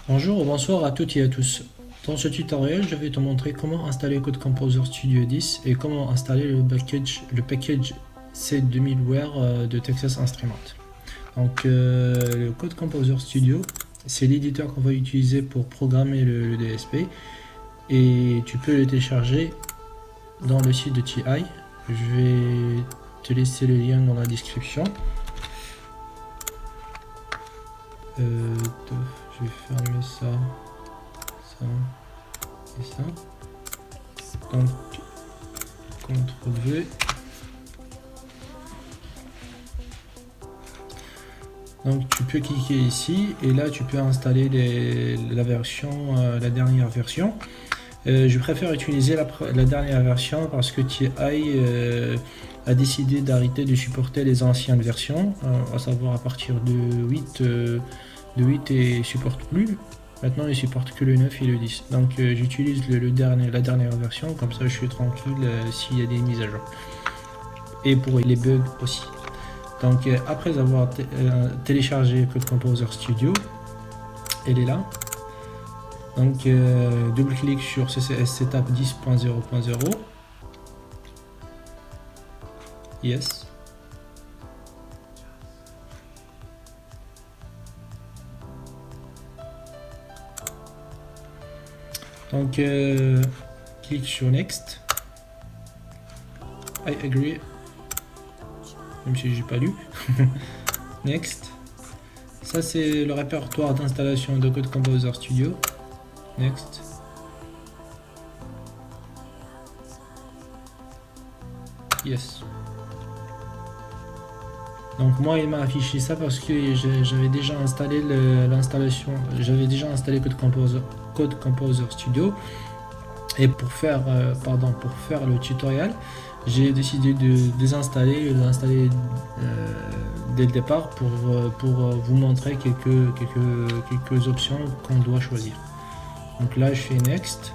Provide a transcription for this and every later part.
Bonjour ou bonsoir à toutes et à tous. Dans ce tutoriel, je vais te montrer comment installer Code Composer Studio 10 et comment installer le package C2000ware de Texas Instruments. Donc, le Code Composer Studio, c'est l'éditeur qu'on va utiliser pour programmer le DSP et tu peux le télécharger dans le site de TI. Je vais te laisser le lien dans la description. Je vais fermer ça et ça. Donc, CTRL V. Donc tu peux cliquer ici et là tu peux installer la dernière version. Je préfère utiliser la dernière version parce que TI a décidé d'arrêter de supporter les anciennes versions, à savoir à partir de 8 et il supporte plus. Maintenant il supporte que le 9 et le 10. Donc j'utilise la dernière version, comme ça je suis tranquille s'il y a des mises à jour. Et pour les bugs aussi. Donc après avoir téléchargé Code Composer Studio, elle est là. Donc double-clic sur CCS Setup 10.0.0. Yes. Donc clique sur Next. I agree. Même si j'ai pas lu. Next. Ça c'est le répertoire d'installation de Code Composer Studio. Next. Yes. Donc moi il m'a affiché ça parce que j'avais déjà installé l'installation, j'avais déjà installé Code Composer Studio et pour faire le tutoriel, j'ai décidé de désinstaller et de l'installer dès le départ pour vous montrer quelques options qu'on doit choisir. Donc là je fais Next.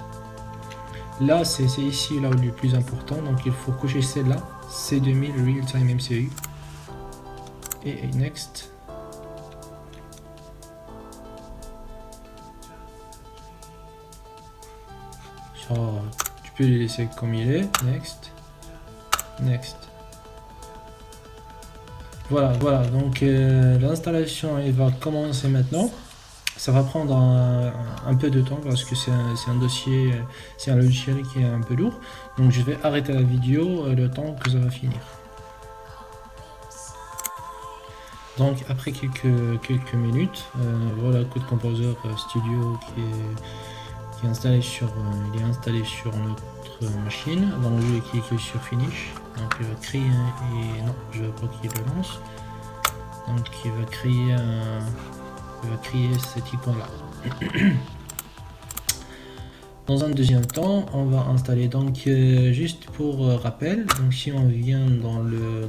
Là c'est ici là le plus important, donc il faut cocher celle-là, C2000 Real Time MCU. Et Next. Ça, tu peux le laisser comme il est. Next. Next. Voilà, donc l'installation elle va commencer maintenant. Ça va prendre un peu de temps parce que c'est un dossier, c'est un logiciel qui est un peu lourd. Donc je vais arrêter la vidéo le temps que ça va finir. Donc après quelques minutes, voilà Code Composer Studio qui est installé sur notre machine. Donc je vais cliquer sur Finish. Donc il va créer non, je veux pas qu'il le lance. Donc il va créer cette icône là. Dans un deuxième temps, on va installer donc juste pour rappel. Donc si on vient dans le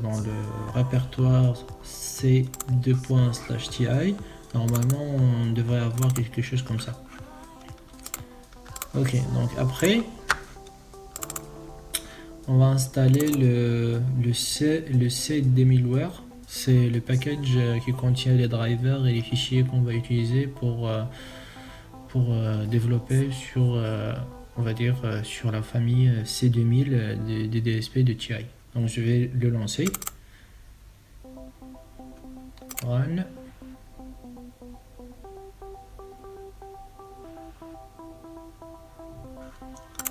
répertoire C2./TI, normalement on devrait avoir quelque chose comme ça. Ok, donc après on va installer le C2000ware. C'est le package qui contient les drivers et les fichiers qu'on va utiliser pour développer sur on va dire sur la famille C2000 des DSP de TI. Donc je vais le lancer. Run.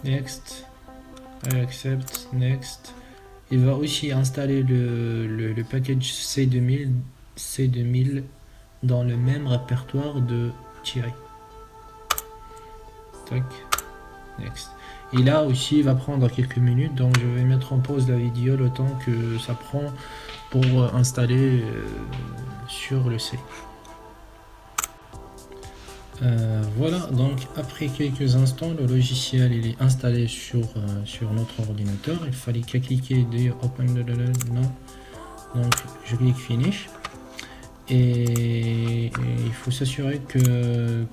Next. I accept. Next. Il va aussi installer le package C2000 dans le même répertoire de TI. Tac. Next. Et là aussi il va prendre quelques minutes, donc je vais mettre en pause la vidéo le temps que ça prend pour installer sur le C. Voilà, donc après quelques instants le logiciel il est installé sur notre ordinateur. Il fallait qu'à cliquer de open non, donc je clique finish et il faut s'assurer que le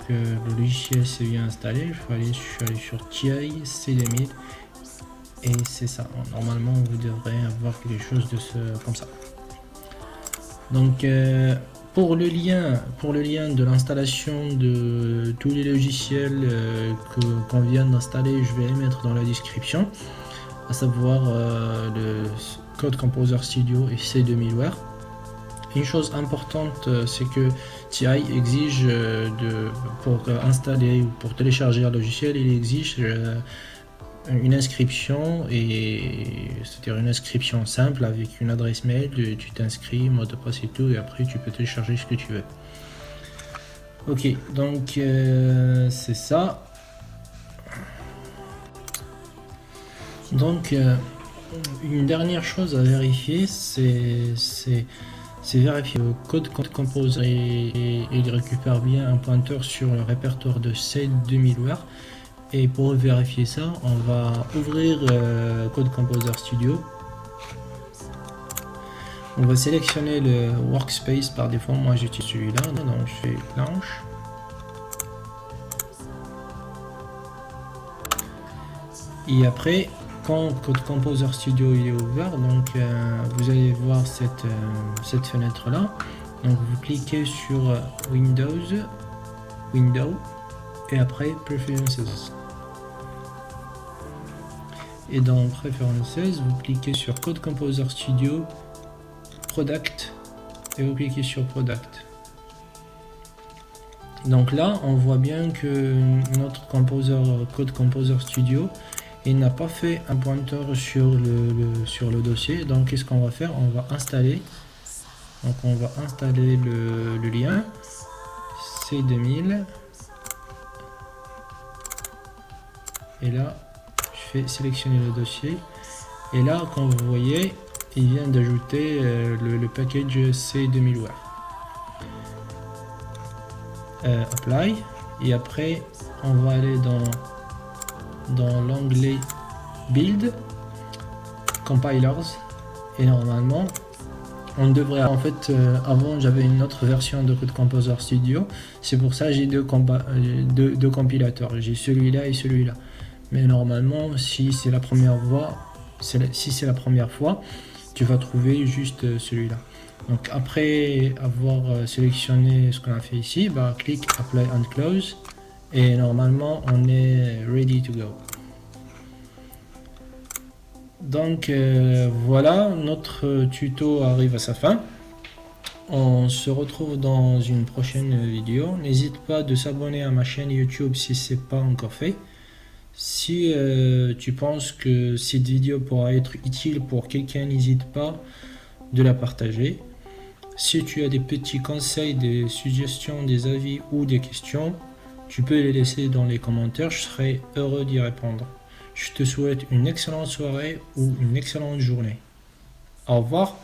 logiciel s'est bien installé. Je suis allé sur TI C2000 et c'est ça. Normalement vous devrez avoir quelque chose comme ça. Donc pour le lien de l'installation de tous les logiciels qu'on vient d'installer, je vais les mettre dans la description, à savoir le Code Composer Studio et C2000ware. Une chose importante, c'est que TI exige pour installer ou pour télécharger un logiciel, il exige une inscription, c'est-à-dire une inscription simple avec une adresse mail, tu t'inscris, mot de passe et tout, et après tu peux télécharger ce que tu veux. Ok, donc c'est ça. Donc une dernière chose à vérifier, c'est vérifier le Code Composer et il récupère bien un pointeur sur le répertoire de C2000ware. Et pour vérifier ça, on va ouvrir Code Composer Studio. On va sélectionner le workspace par défaut. Moi j'utilise celui-là, donc je fais Launch. Et après, quand Code Composer Studio il est ouvert, donc vous allez voir cette fenêtre là. Donc vous cliquez sur Window et après Preferences. Et dans Preferences, vous cliquez sur Code Composer Studio, Product, et vous cliquez sur Product. Donc là, on voit bien que notre Code Composer Studio, il n'a pas fait un pointeur sur le dossier. Donc qu'est-ce qu'on va faire? On va installer. Donc on va installer le lien C2000. Et là, je fais sélectionner le dossier. Et là, comme vous voyez, il vient d'ajouter le package C2000ware. Apply. Et après, on va aller dans l'onglet Build, Compilers. Et normalement, on devrait... En fait, avant, j'avais une autre version de Code Composer Studio. C'est pour ça que j'ai deux compilateurs. J'ai celui-là et celui-là. Mais normalement, si c'est la première fois, tu vas trouver juste celui-là. Donc après avoir sélectionné ce qu'on a fait ici, clique Apply and Close et normalement on est ready to go. Donc voilà, notre tuto arrive à sa fin. On se retrouve dans une prochaine vidéo. N'hésite pas de s'abonner à ma chaîne YouTube si ce n'est pas encore fait. Si tu penses que cette vidéo pourra être utile pour quelqu'un, n'hésite pas de la partager. Si tu as des petits conseils, des suggestions, des avis ou des questions, tu peux les laisser dans les commentaires, je serai heureux d'y répondre. Je te souhaite une excellente soirée ou une excellente journée. Au revoir.